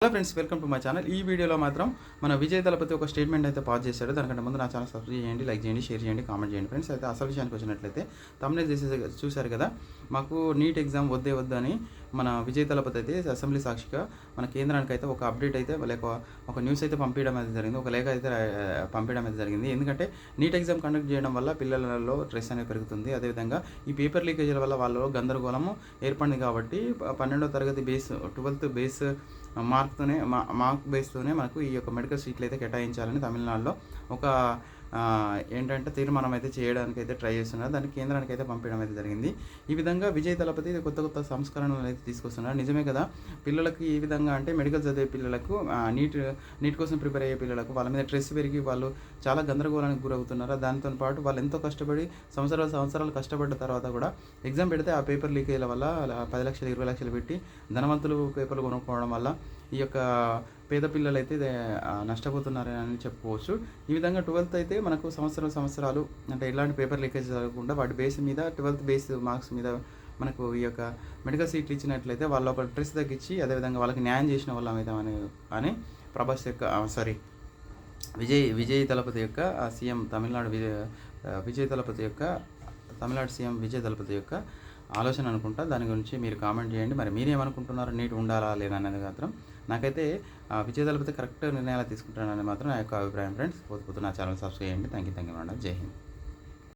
Hello friends, welcome to my channel. ఈ వీడియోలో మాత్రం మన విజయ్ దళపతి ఒక స్టేట్మెంట్ అయితే పాస్ చేశాడు. దానికంటే ముందు నా ఛానల్ సబ్స్క్రైబ్ చేయండి, లైక్ చేయండి, షేర్ చేయండి, కామెంట్ చేయండి. ఫ్రెండ్స్, అయితే అసలు విషయానికి వచ్చినట్లయితే తమ్మునేల్ చూశారు కదా. మాకు నీట్ ఎగ్జామ్ వద్దే వద్దని మన విజయ్ దళపతి అయితే అసెంబ్లీ సాక్షిగా మన కేంద్రానికి అయితే ఒక అప్డేట్ అయితే లేక ఒక న్యూస్ అయితే పంపించడం అయితే జరిగింది, ఒక లేఖ అయితే పంపించడం అయితే జరిగింది. ఎందుకంటే నీట్ ఎగ్జామ్ కండక్ట్ చేయడం వల్ల పిల్లలలో స్ట్రెస్ అనేది పెరుగుతుంది. అదేవిధంగా ఈ పేపర్ లీకేజీల వల్ల వాళ్ళలో గందరగోళము ఏర్పడింది. కాబట్టి 12వ తరగతి బేస్ 12th బేస్ మార్క్ బేస్తోనే మనకు ఈ యొక్క మెడికల్ సీట్లు అయితే కేటాయించాలని తమిళనాడులో ఒక ఏంటంటే తీర్మానం అయితే చేయడానికి అయితే ట్రై చేస్తున్నారు. దాన్ని కేంద్రానికి అయితే పంపించడం అయితే జరిగింది. ఈ విధంగా విజయ్ దళపతి కొత్త సంస్కరణలు అయితే తీసుకొస్తున్నారు. నిజమే కదా, పిల్లలకి ఈ విధంగా అంటే మెడికల్ చదివే పిల్లలకు నీట్ కోసం ప్రిపేర్ అయ్యే పిల్లలకు వాళ్ళ మీద స్ట్రెస్ పెరిగి వాళ్ళు చాలా గందరగోళానికి గురవుతున్నారు. దానితో పాటు వాళ్ళు ఎంతో కష్టపడి సంవత్సరాలు కష్టపడ్డ తర్వాత కూడా ఎగ్జామ్ పెడితే ఆ పేపర్ లీకేజీల వల్ల 10 లక్షలు 20 లక్షలు పెట్టి ధనవంతులు పేపర్లు కొనుక్కోవడం వల్ల ఈ యొక్క పేద పిల్లలు అయితే నష్టపోతున్నారని చెప్పుకోవచ్చు. ఈ విధంగా 12th అయితే మనకు సంవత్సరాలు అంటే ఎలాంటి పేపర్ లీకేజ్ జరగకుండా వాటి బేస్ మీద 12th బేస్ మార్క్స్ మీద మనకు ఈ యొక్క మెడికల్ సీట్లు ఇచ్చినట్లయితే వాళ్ళ ఒక స్ట్రెస్ తగ్గించి అదేవిధంగా వాళ్ళకి న్యాయం చేసిన వాళ్ళం అవుతామని అని ప్రభాస్ యొక్క విజయ్ దళపతి యొక్క సీఎం విజయ్ దళపతి యొక్క తమిళనాడు సీఎం విజయ్ దళపతి యొక్క ఆలోచన అనుకుంటా. దాని గురించి మీరు కామెంట్ చేయండి. మరి మీరేమనుకుంటున్నారు, నీట్ ఉండాలా లేదా అనేది మాత్రం నాకైతే విజయ్ దళపతి కరెక్ట్ నిర్ణయాలు తీసుకుంటానని మాత్రం నా యొక్క అభిప్రాయం. ఫ్రెండ్స్, పోతు నా ఛానల్ సబ్స్క్రైబ్ చేయండి. Thank you madam. జై హింద్.